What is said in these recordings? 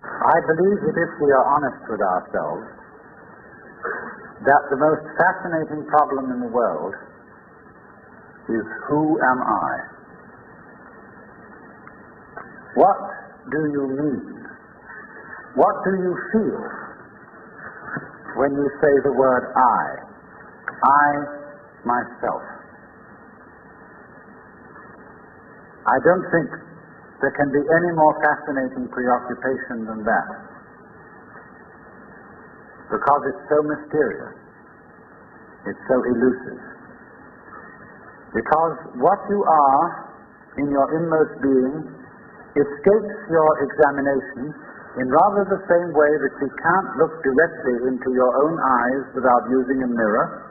I believe that if we are honest with ourselves, that the most fascinating problem in the world is, who am I? What do you mean? What do you feel when you say the word I myself? I don't think there can be any more fascinating preoccupation than that, because it's so mysterious, it's so elusive. Because what you are in your inmost being escapes your examination in rather the same way that you can't look directly into your own eyes without using a mirror.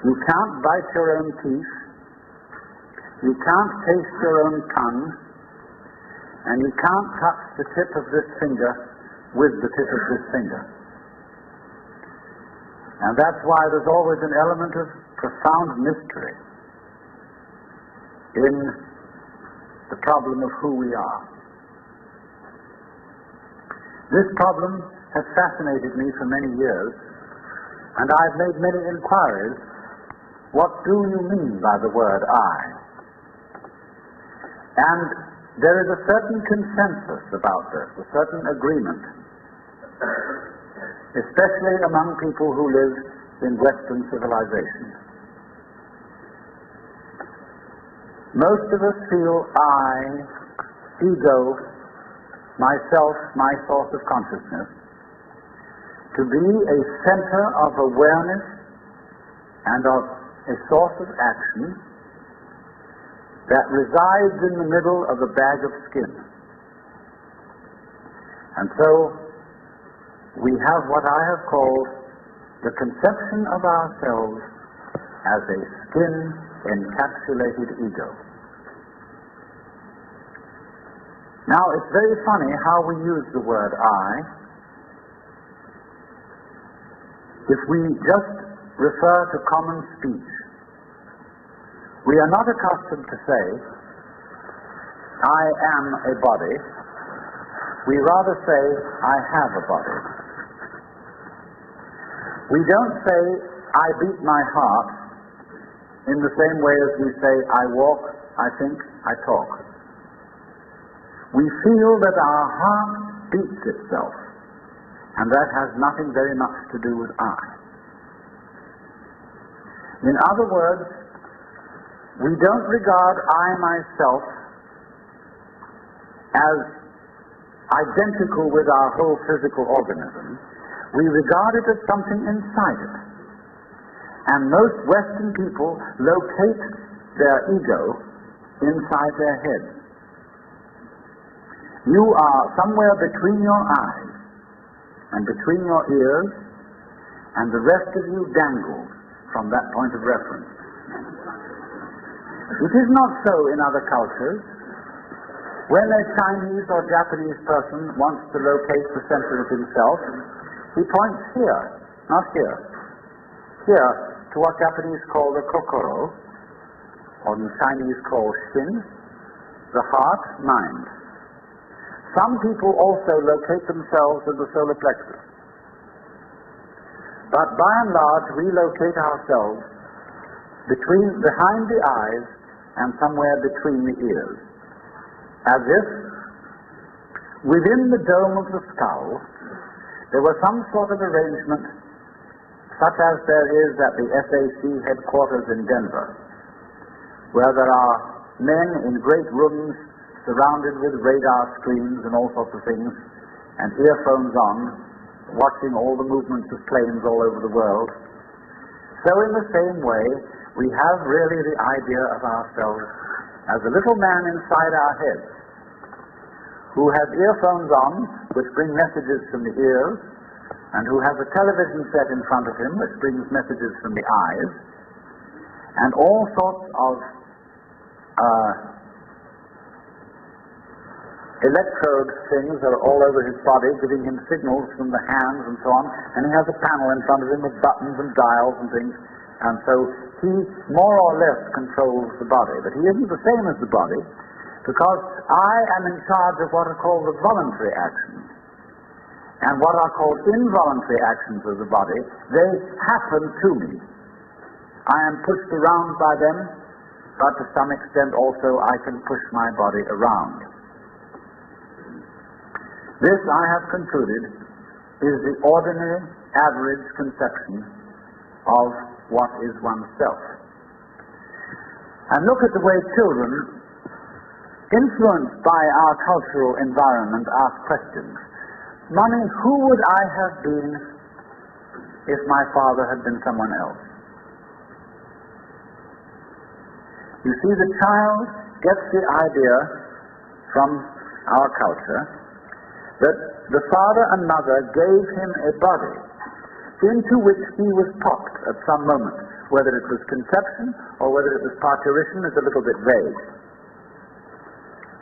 You can't bite your own teeth. You can't taste your own tongue. And you can't touch the tip of this finger with the tip of this finger. And that's why there's always an element of profound mystery in the problem of who we are. This problem has fascinated me for many years, and I've made many inquiries. What do you mean by the word I? And there is a certain consensus about this, a certain agreement, especially among people who live in Western civilization. Most of us feel I, ego, myself, my source of consciousness, to be a center of awareness and of a source of action that resides in the middle of a bag of skin. And so we have what I have called the conception of ourselves as a skin-encapsulated ego. Now, it's very funny how we use the word I. If we just refer to common speech, we are not accustomed to say, I am a body. We rather say, I have a body. We don't say, I beat my heart, in the same way as we say, I walk, I think, I talk. We feel that our heart beats itself, and that has nothing very much to do with I. In other words, we don't regard I myself as identical with our whole physical organism. We regard it as something inside it. And most Western people locate their ego inside their head. You are somewhere between your eyes and between your ears, and the rest of you dangles from that point of reference. It is not so in other cultures. When a Chinese or Japanese person wants to locate the center of himself, he points here, not here. Here, to what Japanese call the kokoro, or in Chinese call shin, the heart, mind. Some people also locate themselves in the solar plexus. But by and large, we locate ourselves behind the eyes and somewhere between the ears, as if within the dome of the skull there was some sort of arrangement, such as there is at the SAC headquarters in Denver, where there are men in great rooms surrounded with radar screens and all sorts of things, and earphones on, watching all the movements of planes all over the world. So in the same way, we have really the idea of ourselves as a little man inside our heads, who has earphones on, which bring messages from the ears, and who has a television set in front of him, which brings messages from the eyes, and all sorts of electrode things that are all over his body, giving him signals from the hands and so on, and he has a panel in front of him with buttons and dials and things, and so he more or less controls the body. But he isn't the same as the body, because I am in charge of what are called the voluntary actions. and what are called involuntary actions of the body, they happen to me. I am pushed around by them, but to some extent also I can push my body around. This, I have concluded, is the ordinary, average conception of what is oneself. And look at the way children, influenced by our cultural environment, ask questions. Mummy, who would I have been if my father had been someone else? You see, the child gets the idea from our culture that the father and mother gave him a body into which he was popped at some moment. Whether it was conception or whether it was parturition is a little bit vague.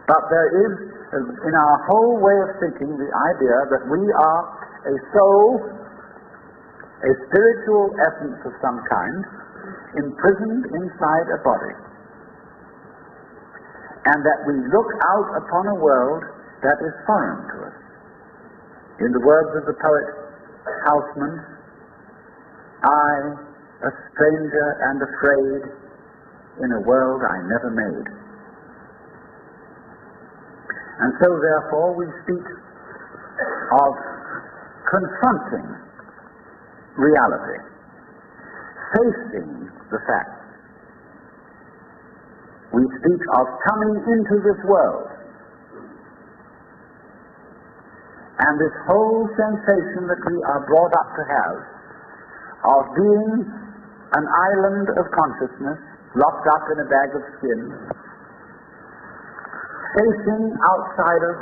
But there is, in our whole way of thinking, the idea that we are a soul, a spiritual essence of some kind, imprisoned inside a body. And that we look out upon a world that is foreign to us. In the words of the poet Houseman, I, a stranger and afraid, in a world I never made. And so therefore we speak of confronting reality, facing the facts. We speak of coming into this world. And this whole sensation that we are brought up to have of being an island of consciousness locked up in a bag of skin, facing outsiders,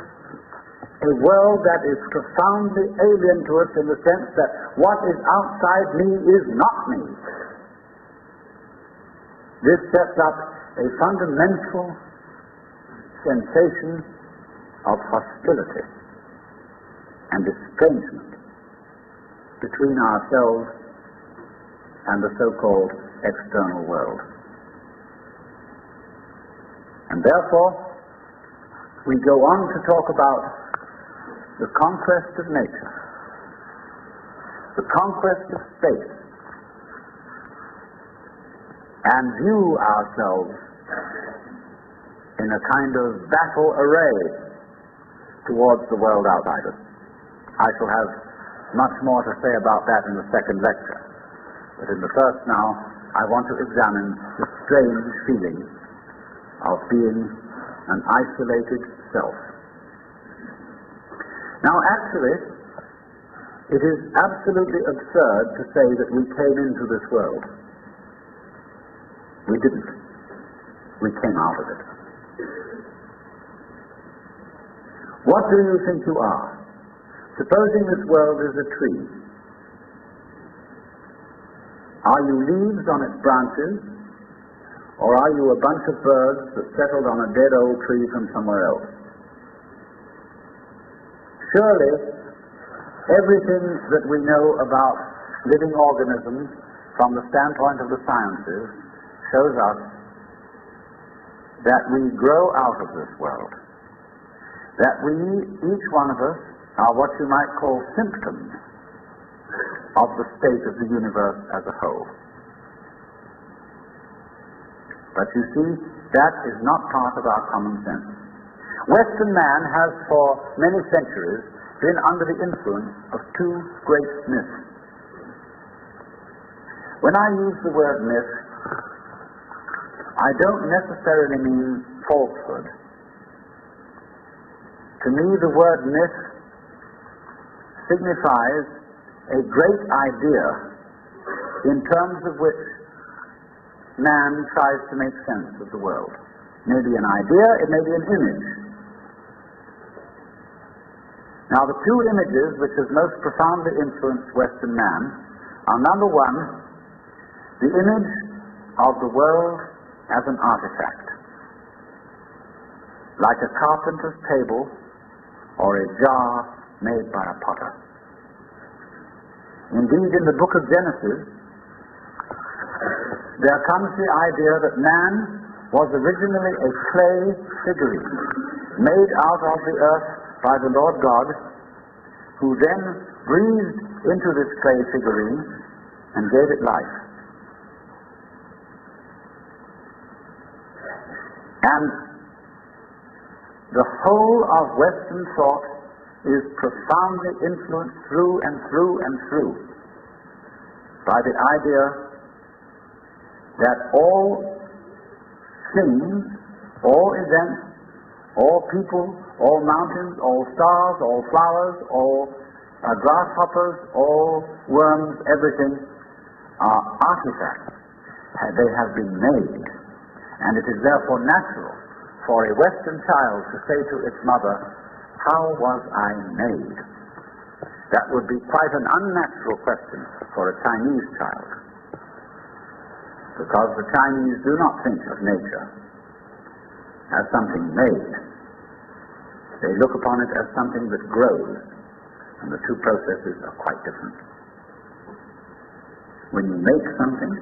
a world that is profoundly alien to us in the sense that what is outside me is not me. This sets up a fundamental sensation of hostility and estrangement between ourselves and the so-called external world. And therefore, we go on to talk about the conquest of nature, the conquest of space, and view ourselves in a kind of battle array towards the world outside us. I shall have much more to say about that in the second lecture. But in the first now, I want to examine the strange feeling of being an isolated self. Now actually, it is absolutely absurd to say that we came into this world. We didn't. We came out of it. What do you think you are? Supposing this world is a tree. Are you leaves on its branches, or are you a bunch of birds that settled on a dead old tree from somewhere else? Surely, everything that we know about living organisms from the standpoint of the sciences shows us that we grow out of this world. That we, each one of us, are what you might call symptoms of the state of the universe as a whole. But you see, that is not part of our common sense. Western man has for many centuries been under the influence of two great myths. When I use the word myth, I don't necessarily mean falsehood. To me, the word myth signifies a great idea in terms of which man tries to make sense of the world. It may be an idea, it may be an image. Now, the two images which have most profoundly influenced Western man are, number one, the image of the world as an artifact, like a carpenter's table or a jar made by a potter. Indeed, in the book of Genesis, there comes the idea that man was originally a clay figurine made out of the earth by the Lord God, who then breathed into this clay figurine and gave it life. And the whole of Western thought is profoundly influenced through and through and through by the idea that all things, all events, all people, all mountains, all stars, all flowers, all grasshoppers, all worms, everything are artifacts. They have been made. And it is therefore natural for a Western child to say to its mother, "How was I made?" That would be quite an unnatural question for a Chinese child, because the Chinese do not think of nature as something made. They look upon it as something that grows, and the two processes are quite different. When you make something,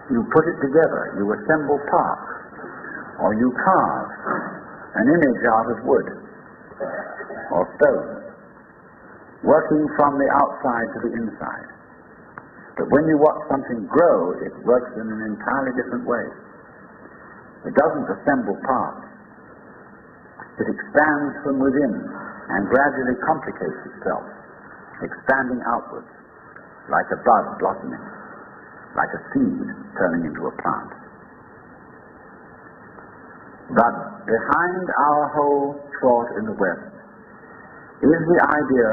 you put it together, you assemble parts, or you carve an image out of wood or stone, working from the outside to the inside. But when you watch something grow, it works in an entirely different way. It doesn't assemble parts. It expands from within and gradually complicates itself, expanding outwards, like a bud blossoming, like a seed turning into a plant. But behind our whole thought in the West is the idea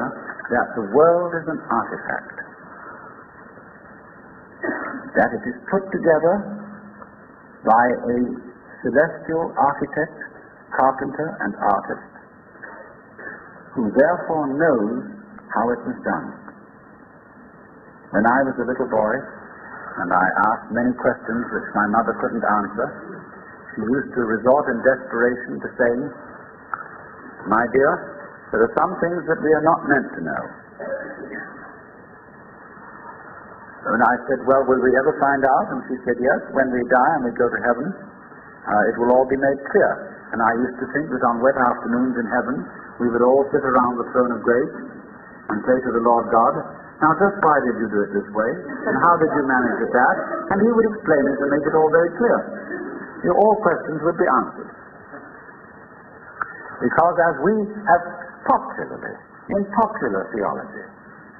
that the world is an artifact, that it is put together by a celestial architect, carpenter, and artist, who therefore knows how it was done. When I was a little boy, and I asked many questions which my mother couldn't answer, she used to resort in desperation to saying, "My dear, there are some things that we are not meant to know." And I said, "Well, will we ever find out?" And she said, "Yes, when we die and we go to heaven, it will all be made clear." And I used to think that on wet afternoons in heaven, we would all sit around the throne of grace and say to the Lord God, "Now just why did you do it this way? And how did you manage it that?" And he would explain it and make it all very clear. All questions would be answered. Because as we have popularly, in popular theology,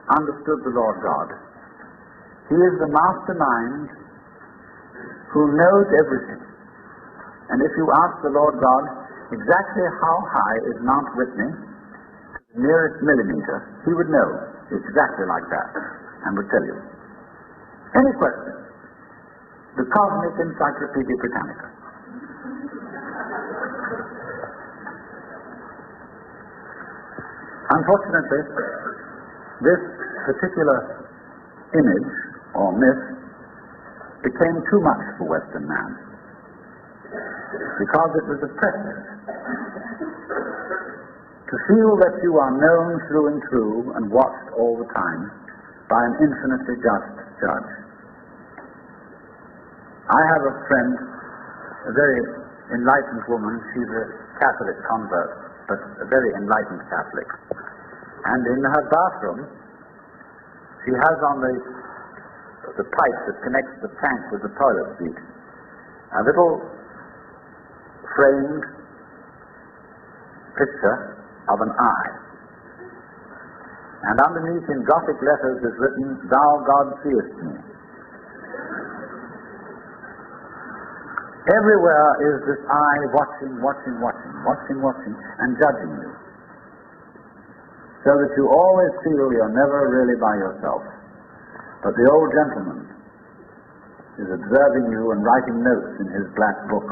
understood the Lord God, He is the mastermind who knows everything. And if you ask the Lord God exactly how high is Mount Whitney, the nearest millimeter, He would know exactly like that and would tell you. Any question? The Cosmic Encyclopedia Britannica. Unfortunately, this particular image or myth became too much for Western man, because it was oppressive. To feel that you are known through and through and watched all the time by an infinitely just judge. I have a friend, a very enlightened woman. She's a Catholic convert, but a very enlightened Catholic. And in her bathroom, she has on the pipe that connects the tank with the toilet seat a little framed picture of an eye. And underneath in Gothic letters is written, "Thou God seest me." Everywhere is this eye watching, and judging you. So that you always feel you're never really by yourself. But the old gentleman is observing you and writing notes in his black book.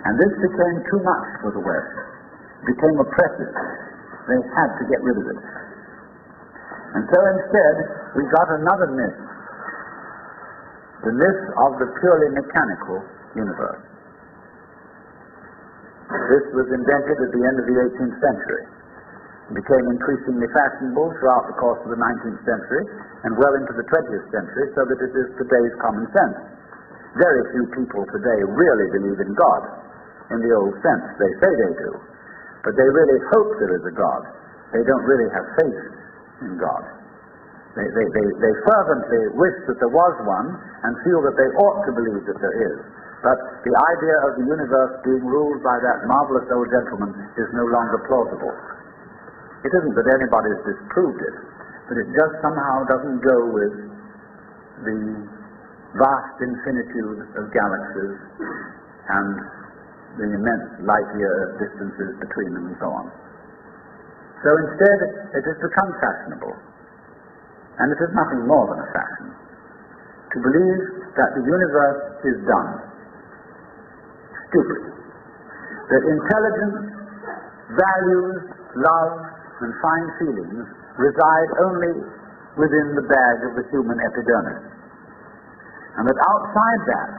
And this became too much for the West. It became oppressive. They had to get rid of it. And so instead, we got another myth. The myth of the purely mechanical universe. This was invented at the end of the 18th century. It became increasingly fashionable throughout the course of the 19th century and well into the 20th century, so that it is today's common sense. Very few people today really believe in God in the old sense. They say they do. but they really hope there is a God. They don't really have faith in God. They fervently wish that there was one and feel that they ought to believe that there is. But the idea of the universe being ruled by that marvelous old gentleman is no longer plausible. It isn't that anybody's disproved it, but it just somehow doesn't go with the vast infinitude of galaxies and the immense light-year distances between them and so on. So instead it has become fashionable, and it is nothing more than a fashion, to believe that the universe is dumb, stupid, that intelligence, values, love, and fine feelings reside only within the bag of the human epidermis, and that outside that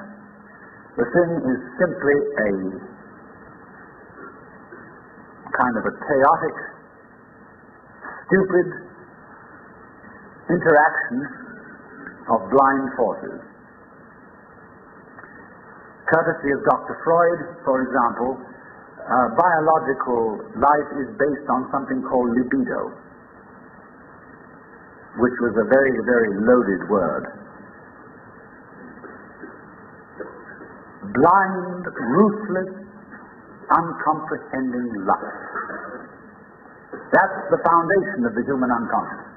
the thing is simply a kind of a chaotic, stupid interaction of blind forces. Courtesy of Dr. Freud, for example, biological life is based on something called libido, which was a very, very loaded word. Blind, ruthless, uncomprehending lust. That's the foundation of the human unconscious.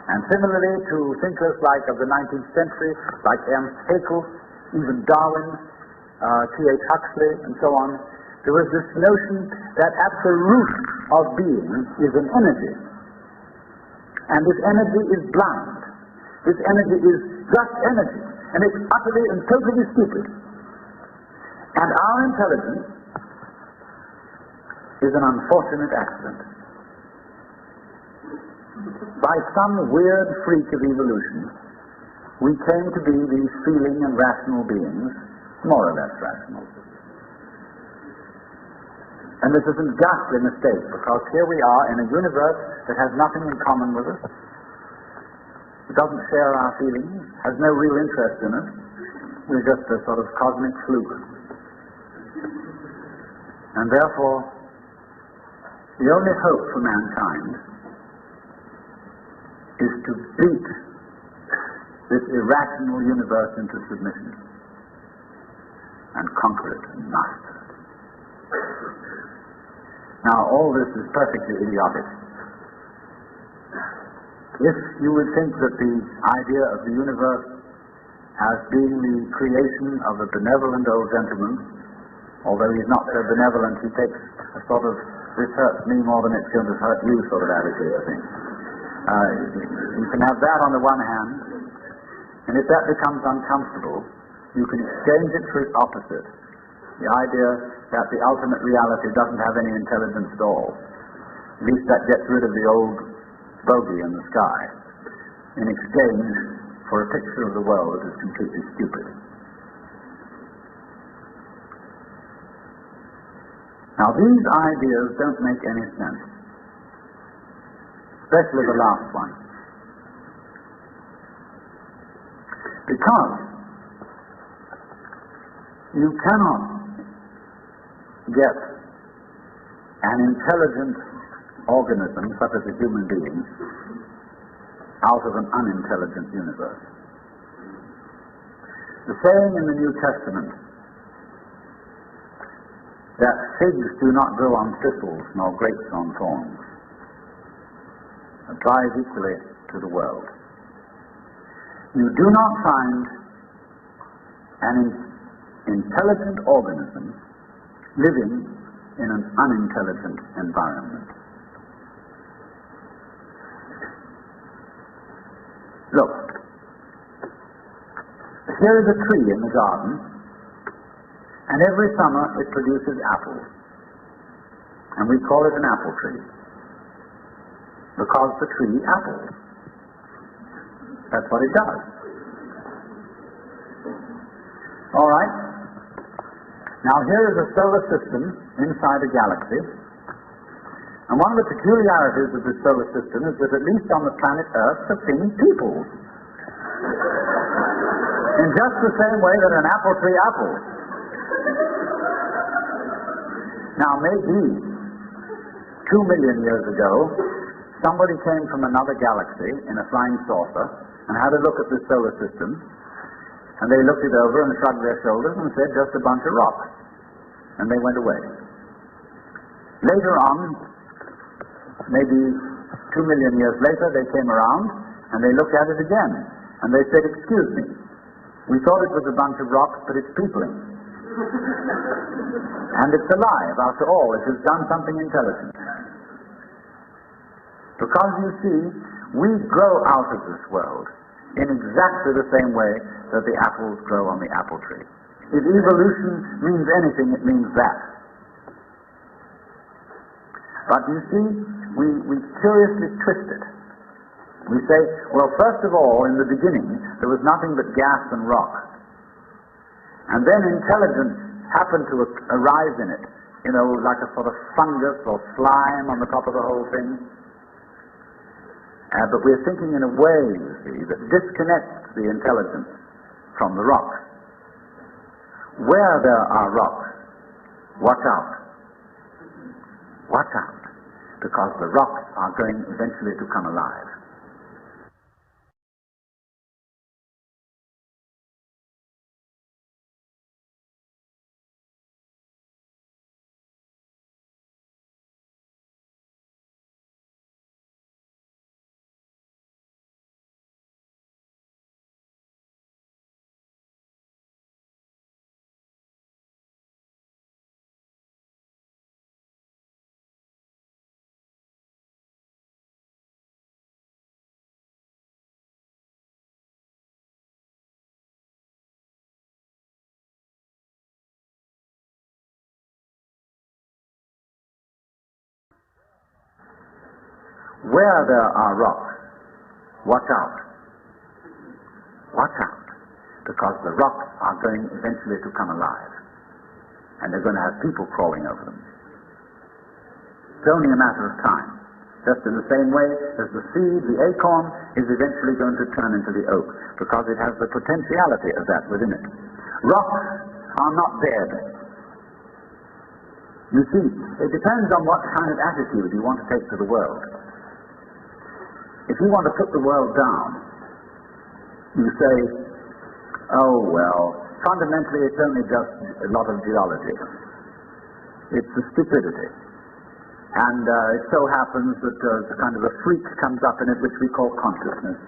And similarly to thinkers like of the 19th century, like Ernst Haeckel, even Darwin, T.H. Huxley, and so on, there was this notion that at the root of being is an energy. And this energy is blind. This energy is just energy. And it's utterly and totally stupid. And our intelligence is an unfortunate accident. By some weird freak of evolution, we came to be these feeling and rational beings, more or less rational. And this is a ghastly mistake, because here we are in a universe that has nothing in common with us. It doesn't share our feelings, has no real interest in us. We're just a sort of cosmic fluke. And therefore, the only hope for mankind is to beat this irrational universe into submission and conquer it and master it. Now, all this is perfectly idiotic. If you would think that the idea of the universe as being the creation of a benevolent old gentleman, although he's not so benevolent, he takes a sort of, this hurts me more than it's going to hurt you sort of attitude, I think. You can have that on the one hand, and if that becomes uncomfortable, you can exchange it for its opposite, the idea that the ultimate reality doesn't have any intelligence at all. At least that gets rid of the old bogey in the sky, in exchange for a picture of the world that is completely stupid. Now, these ideas don't make any sense, especially the last one, because you cannot get an intelligent organism, such as a human being, out of an unintelligent universe. The saying in the New Testament that figs do not grow on thistles nor grapes on thorns applies equally to the world. You do not find an intelligent organism living in an unintelligent environment. Look, here is a tree in the garden, and every summer it produces apples, and we call it an apple tree, because the tree apples. That's what it does. All right. Now here is a solar system inside a galaxy, and one of the peculiarities of this solar system is that at least on the planet Earth there are people. In just the same way that an apple tree apples. Now maybe 2 million years ago, somebody came from another galaxy in a flying saucer and had a look at the solar system, and they looked it over and shrugged their shoulders and said, just a bunch of rocks. And they went away. Later on, maybe 2 million years later, they came around and they looked at it again. And they said, excuse me, we thought it was a bunch of rocks, but it's peopling. And it's alive, after all, it has done something intelligent. Because you see, we grow out of this world in exactly the same way that the apples grow on the apple tree. If evolution means anything, it means that. But you see, we curiously twist it. We say, well, first of all, in the beginning, there was nothing but gas and rock. And then intelligence happened to arise in it, like a sort of fungus or slime on the top of the whole thing. But we're thinking in a way, you see, that disconnects the intelligence from the rocks. Where there are rocks, watch out. Watch out, because the rocks are going eventually to come alive. Where there are rocks, watch out. Watch out, because the rocks are going eventually to come alive. And they're going to have people crawling over them. It's only a matter of time. Just in the same way as the seed, the acorn, is eventually going to turn into the oak, because it has the potentiality of that within it. Rocks are not dead. You see, it depends on what kind of attitude you want to take to the world. If you want to put the world down, you say, oh well, fundamentally it's only just a lot of geology. It's a stupidity. And it so happens that kind of a freak comes up in it which we call consciousness.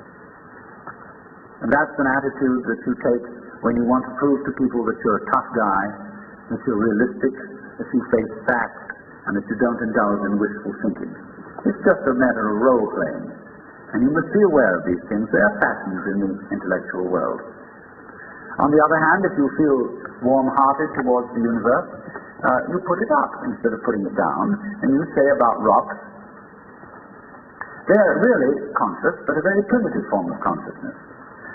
And that's an attitude that you take when you want to prove to people that you're a tough guy, that you're realistic, that you face facts, and that you don't indulge in wishful thinking. It's just a matter of role-playing. And you must be aware of these things. They are fashions in the intellectual world. On the other hand, if you feel warm-hearted towards the universe, you put it up instead of putting it down, and you say about rocks, they're really conscious, but a very primitive form of consciousness.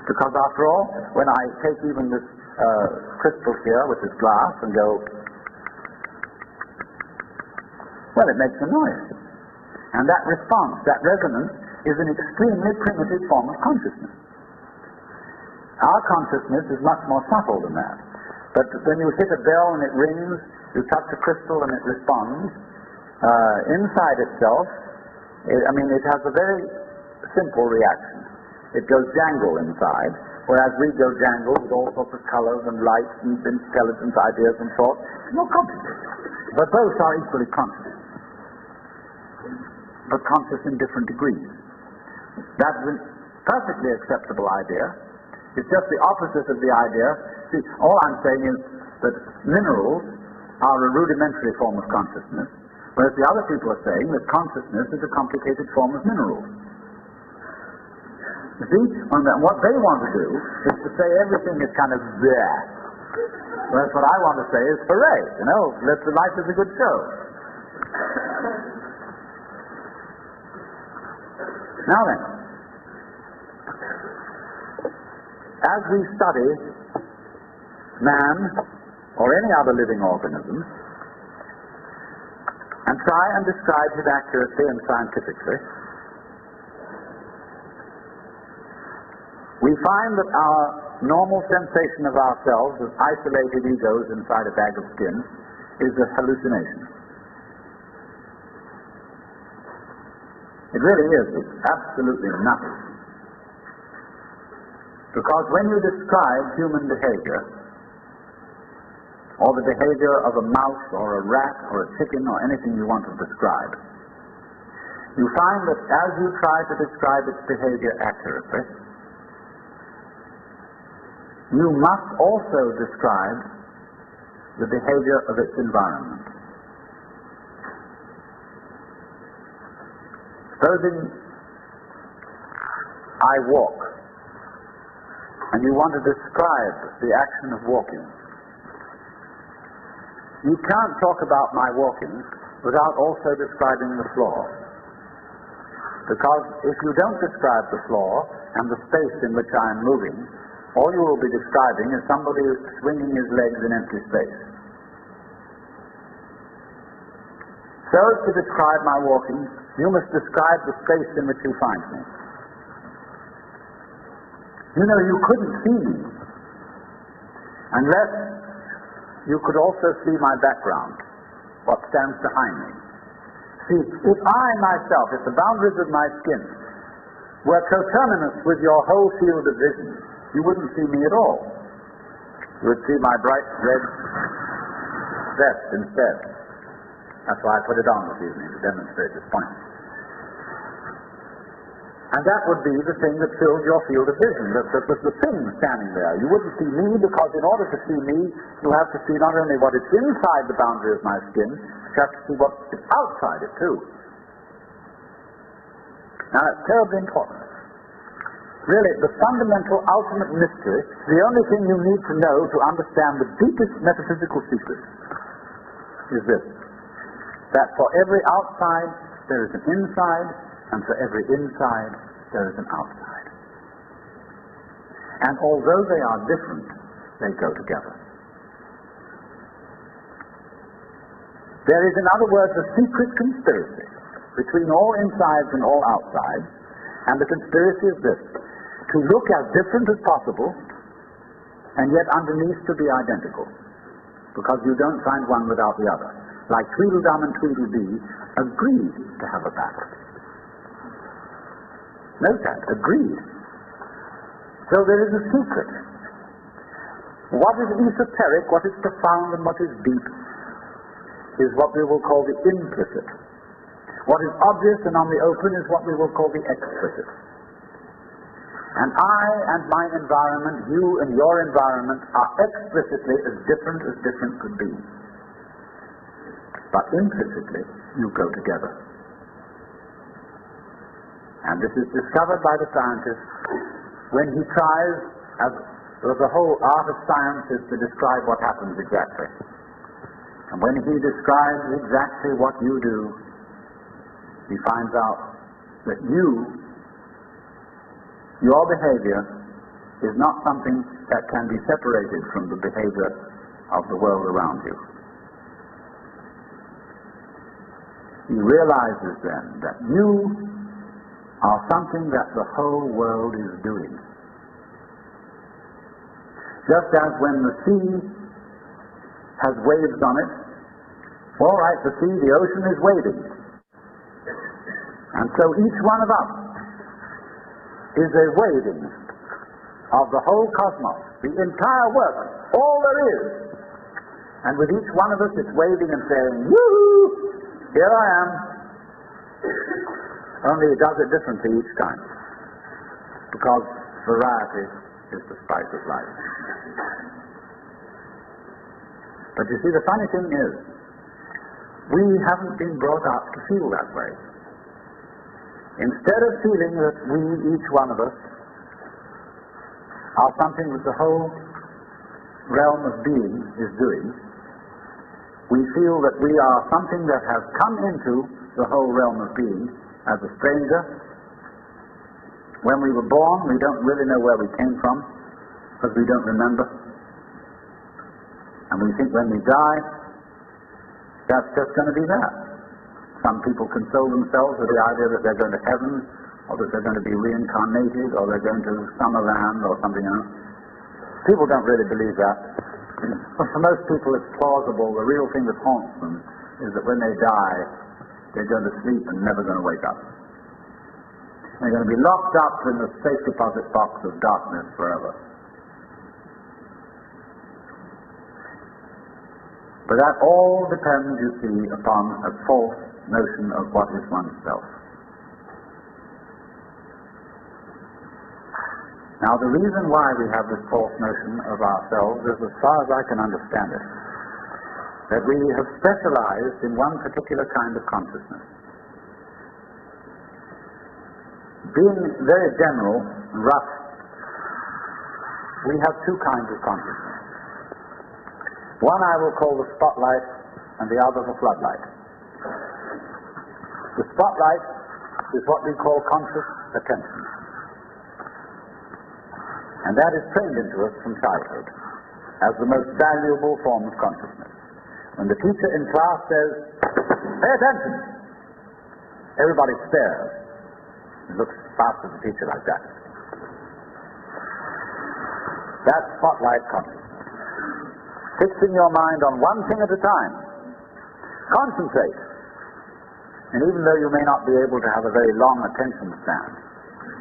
Because after all, when I take even this crystal here, which is glass, and go, well, it makes a noise. And that response, that resonance, is an extremely primitive form of consciousness. Our consciousness is much more subtle than that. But when you hit a bell and it rings, you touch a crystal and it responds, inside itself, it has a very simple reaction. It goes jangle inside, whereas we go jangle with all sorts of colors and lights and intelligent ideas and thoughts. It's more complicated. But both are equally conscious. But conscious in different degrees. That's a perfectly acceptable idea. It's just the opposite of the idea. See, all I'm saying is that minerals are a rudimentary form of consciousness, whereas the other people are saying that consciousness is a complicated form of minerals. You see, what they want to do is to say everything is kind of there. Whereas what I want to say is, hooray, life is a good show. Now then, as we study man or any other living organism and try and describe his accuracy and scientifically, we find that our normal sensation of ourselves as isolated egos inside a bag of skin is a hallucination. It really is. It's absolutely nothing. Because when you describe human behavior, or the behavior of a mouse or a rat or a chicken or anything you want to describe, you find that as you try to describe its behavior accurately, you must also describe the behavior of its environment. Supposing I walk, and you want to describe the action of walking, you can't talk about my walking without also describing the floor. Because if you don't describe the floor and the space in which I am moving, all you will be describing is somebody who's swinging his legs in empty space. So to describe my walking, you must describe the space in which you find me. You know, you couldn't see me unless you could also see my background, what stands behind me. See, if I myself, if the boundaries of my skin were coterminous with your whole field of vision, you wouldn't see me at all. You would see my bright red vest instead. That's why I put it on this evening, to demonstrate this point. And that would be the thing that fills your field of vision, the thing standing there. You wouldn't see me, because in order to see me, you have to see not only what is inside the boundary of my skin, you have to see what is outside it too. Now that's terribly important. Really, the fundamental, ultimate mystery, the only thing you need to know to understand the deepest metaphysical secret is this: that for every outside there is an inside, and for every inside there is an outside. And although they are different, they go together. There is, in other words, a secret conspiracy between all insides and all outsides, and the conspiracy is this: to look as different as possible, and yet underneath to be identical, because you don't find one without the other. Like Tweedledum and Tweedledee agreed to have a battle. Note that, agreed. So there is a secret. What is esoteric, what is profound, and what is deep is what we will call the implicit. What is obvious and on the open is what we will call the explicit. And I and my environment, you and your environment, are explicitly as different could be. But implicitly, you go together. And this is discovered by the scientist when he tries, as the whole art of science is to describe what happens exactly. And when he describes exactly what you do, he finds out that your behavior is not something that can be separated from the behavior of the world around you. He realizes then that you are something that the whole world is doing. Just as when the sea has waves on it, all right, the sea, the ocean is waving. And so each one of us is a waving of the whole cosmos, the entire work, all there is. And with each one of us, it's waving and saying, "Woo! Here I am." Only it does it differently each time, because variety is the spice of life. But you see, the funny thing is, we haven't been brought up to feel that way. Instead of feeling that we, each one of us, are something that the whole realm of being is doing, we feel that we are something that has come into the whole realm of being as a stranger. When we were born, we don't really know where we came from, because we don't remember. And we think when we die, that's just going to be that. Some people console themselves with the idea that they're going to heaven, or that they're going to be reincarnated, or they're going to Summerland, or something else. People don't really believe that. But for most people it's plausible. The real thing that haunts them is that when they die, they're going to sleep and never going to wake up. They're going to be locked up in the safe deposit box of darkness forever. But that all depends, you see, upon a false notion of what is oneself. Now, the reason why we have this false notion of ourselves is, as far as I can understand it, that we have specialized in one particular kind of consciousness. Being very general, rough, we have two kinds of consciousness. One I will call the spotlight, and the other the floodlight. The spotlight is what we call conscious attention. And that is trained into us from childhood as the most valuable form of consciousness. When the teacher in class says, "Pay attention," everybody stares and looks fast at the teacher like that. That's spotlight consciousness. Fixing your mind on one thing at a time. Concentrate. And even though you may not be able to have a very long attention span,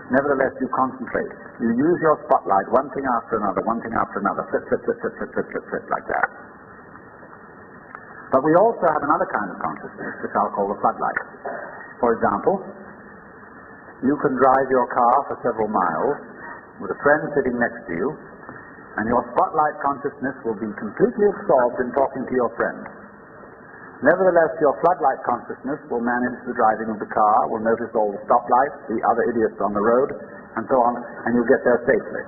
nevertheless you concentrate. You use your spotlight, one thing after another, flip, like that. But we also have another kind of consciousness, which I'll call the floodlight. For example, you can drive your car for several miles with a friend sitting next to you, and your spotlight consciousness will be completely absorbed in talking to your friend. Nevertheless, your floodlight consciousness will manage the driving of the car, will notice all the stoplights, the other idiots on the road, and so on, and you'll get there safely,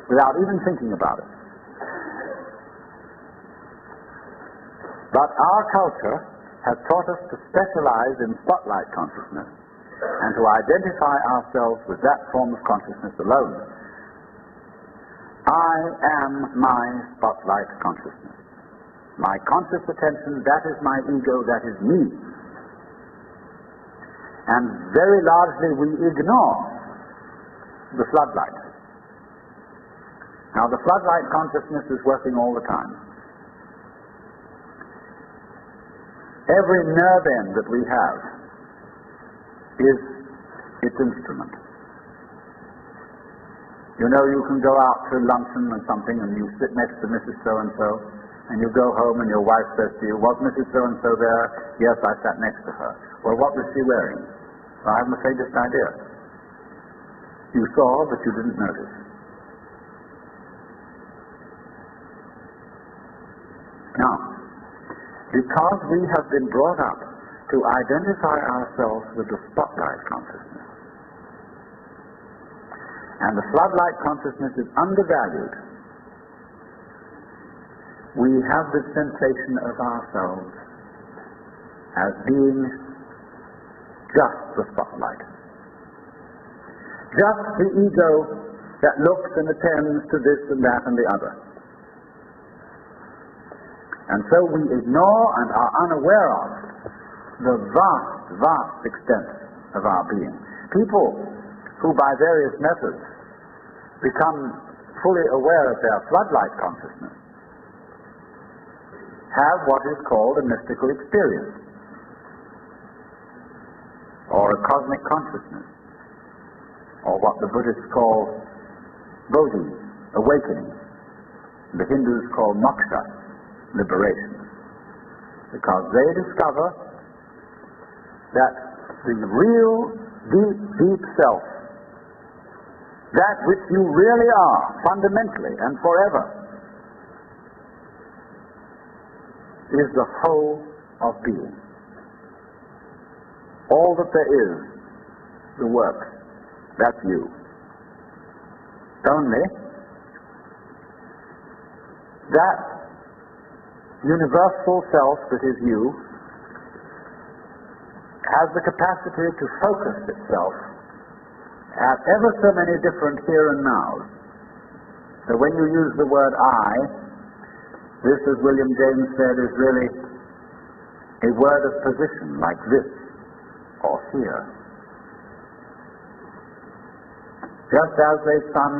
without even thinking about it. But our culture has taught us to specialize in spotlight consciousness, and to identify ourselves with that form of consciousness alone. I am my spotlight consciousness. My conscious attention, that is my ego, that is me. And very largely we ignore the floodlight. Now the floodlight consciousness is working all the time. Every nerve end that we have is its instrument. You know, you can go out to luncheon or something and you sit next to Mrs. So-and-so, and you go home and your wife says to you, "Was Mrs. So-and-so there?" "Yes, I sat next to her." "Well, what was she wearing?" "Well, I haven't the faintest idea." You saw, but you didn't notice. Now, because we have been brought up to identify ourselves with the spotlight consciousness, and the floodlight consciousness is undervalued, we have this sensation of ourselves as being just the spotlight. Just the ego that looks and attends to this and that and the other. And so we ignore and are unaware of the vast, vast extent of our being. People who by various methods become fully aware of their floodlight consciousness have what is called a mystical experience, or a cosmic consciousness, or what the Buddhists call bodhi, awakening. The Hindus call moksha, liberation, because they discover that the real deep self, that which you really are, fundamentally and forever, is the whole of being. All that there is, the work, that's you. Only that universal self that is you has the capacity to focus itself at ever so many different here and nows. So when you use the word I, this, as William James said, is really a word of position, like this or here. Just as a sun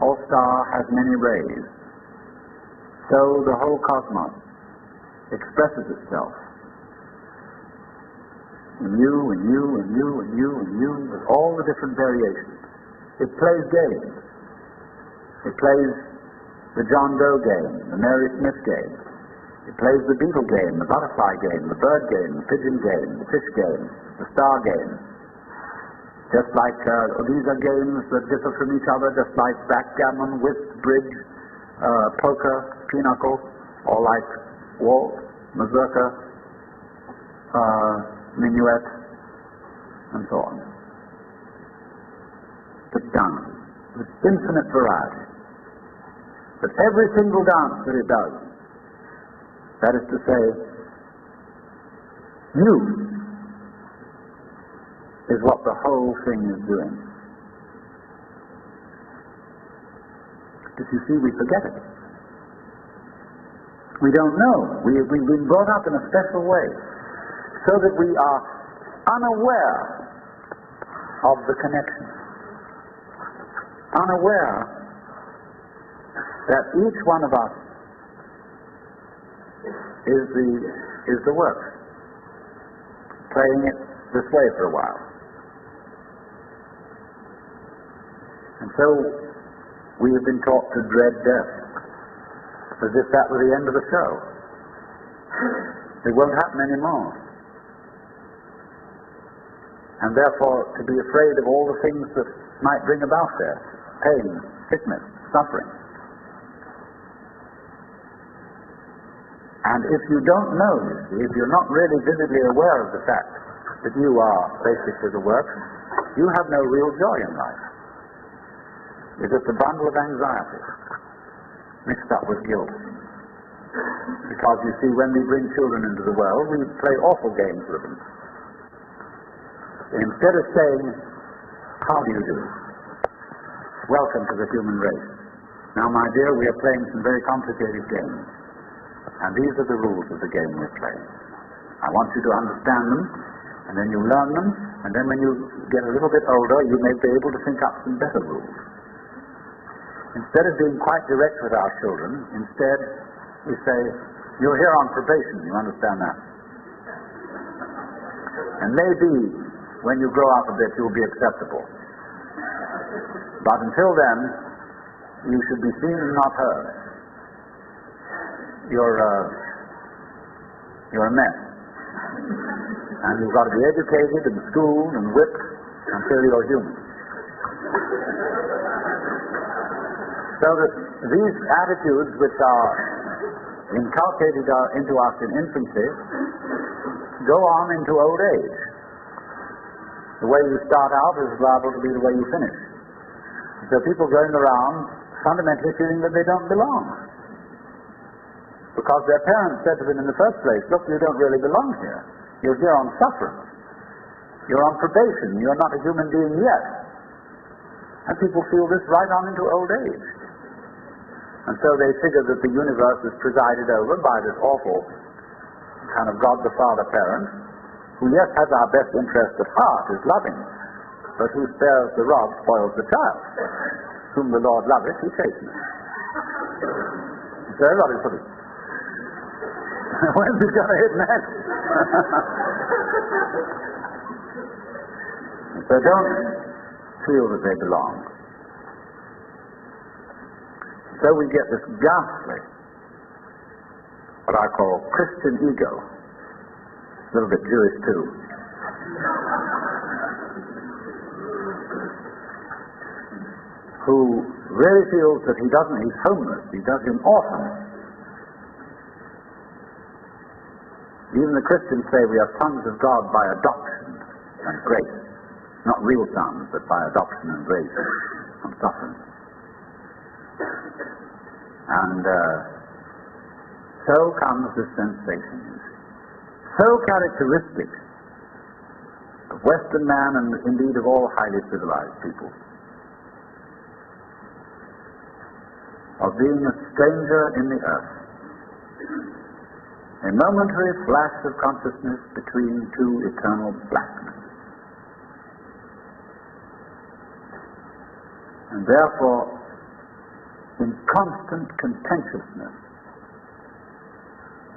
or star has many rays, so the whole cosmos expresses itself and you, and you, and you, and you, and you, with all the different variations. It plays games. It plays the John Doe game, the Mary Smith game. It plays the beetle game, the butterfly game, the bird game, the pigeon game, the fish game, the star game. Just like these are games that differ from each other, just like backgammon, whist, bridge, poker, pinochle, or like waltz, mazurka, minuet, and so on. But dance, with infinite variety. But every single dance that it does, that is to say, you is what the whole thing is doing. But you see, we forget it. We don't know. We've been brought up in a special way so that we are unaware of the connection. Unaware that each one of us is the work, playing it this way for a while. And so we have been taught to dread death, as if that were the end of the show. It won't happen anymore. And therefore to be afraid of all the things that might bring about death, pain, sickness, suffering. And if you don't know, you see, if you're not really vividly aware of the fact that you are basically the work, you have no real joy in life. You're just a bundle of anxiety mixed up with guilt. Because you see, when we bring children into the world, we play awful games with them. Instead of saying, how do you do? Welcome to the human race. Now, my dear, we are playing some very complicated games. And these are the rules of the game we're playing. I want you to understand them, and then you learn them, and then when you get a little bit older, you may be able to think up some better rules. Instead of being quite direct with our children, instead we say, you're here on probation, you understand that? And maybe when you grow up a bit, you'll be acceptable. But until then, you should be seen and not heard. You're a mess. And you've got to be educated and schooled and whipped until you're human. So that these attitudes which are inculcated into us in infancy go on into old age. The way you start out is liable to be the way you finish. So people going around fundamentally feeling that they don't belong. Because their parents said to them in the first place, look, you don't really belong here. You're here on sufferance. You're on probation. You're not a human being yet. And people feel this right on into old age. And so they figure that the universe is presided over by this awful kind of God the Father parent, who yes has our best interest at heart, is loving, but who spares the rod, spoils the child. Whom the Lord loveth, he chastens. So everybody's sort of, when's he going to hit next? So don't feel that they belong. So we get this ghastly, what I call Christian ego, a little bit Jewish too, who really feels that he's homeless, he's an orphan. Even the Christians say we are sons of God by adoption and grace. Not real sons, but by adoption and grace and suffering. And so comes this sensation, so characteristic of Western man and indeed of all highly civilized people, of being a stranger in the earth, a momentary flash of consciousness between two eternal blackness. And therefore, in constant contentiousness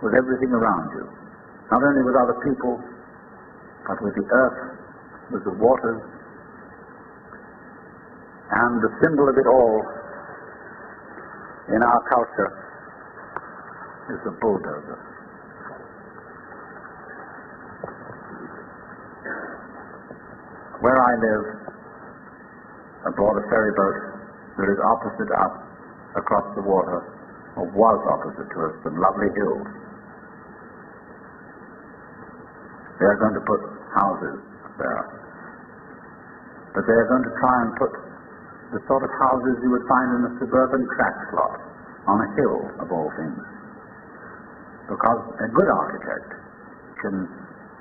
with everything around you, not only with other people, but with the earth, with the waters, and the symbol of it all in our culture is the bulldozer. Where I live, aboard a ferry boat, there is opposite us, across the water, or was opposite to us, some lovely hills. They are going to put houses there. But they are going to try and put the sort of houses you would find in a suburban crack slot, on a hill, of all things. Because a good architect can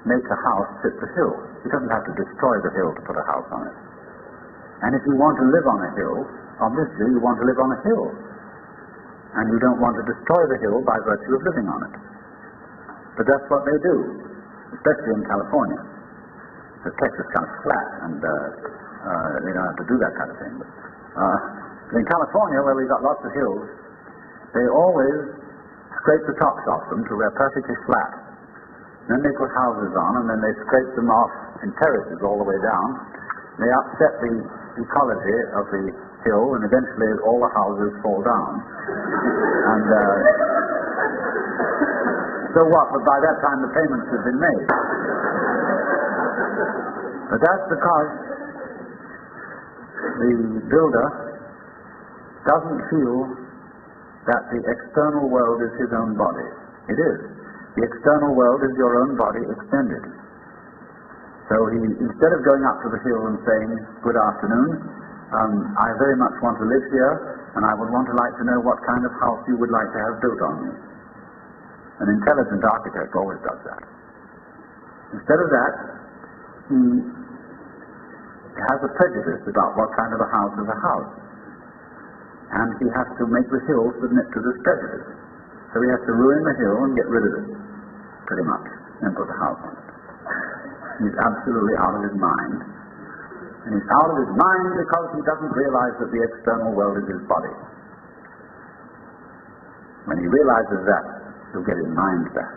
make a house fit the hill. He doesn't have to destroy the hill to put a house on it. And if you want to live on a hill, obviously you want to live on a hill. And you don't want to destroy the hill by virtue of living on it. But that's what they do, especially in California. The Texas kind of flat, and they don't have to do that kind of thing. But in California, where we've got lots of hills, they always scrape the tops off them till they're perfectly flat. Then they put houses on, and then they scrape them off in terraces all the way down. They upset the ecology of the hill, and eventually all the houses fall down. And so what? But by that time the payments have been made. But that's because the builder doesn't feel that the external world is his own body. It is. The external world is your own body extended. So he, instead of going up to the hill and saying, "Good afternoon, I very much want to live here, and I would like to know what kind of house you would like to have built on me." An intelligent architect always does that. Instead of that, he has a prejudice about what kind of a house is a house. And he has to make the hill submit to this prejudice. So he has to ruin the hill and get rid of it, pretty much, and put the house on it. He's absolutely out of his mind. And he's out of his mind because he doesn't realize that the external world is his body. When he realizes that, he'll get his mind back.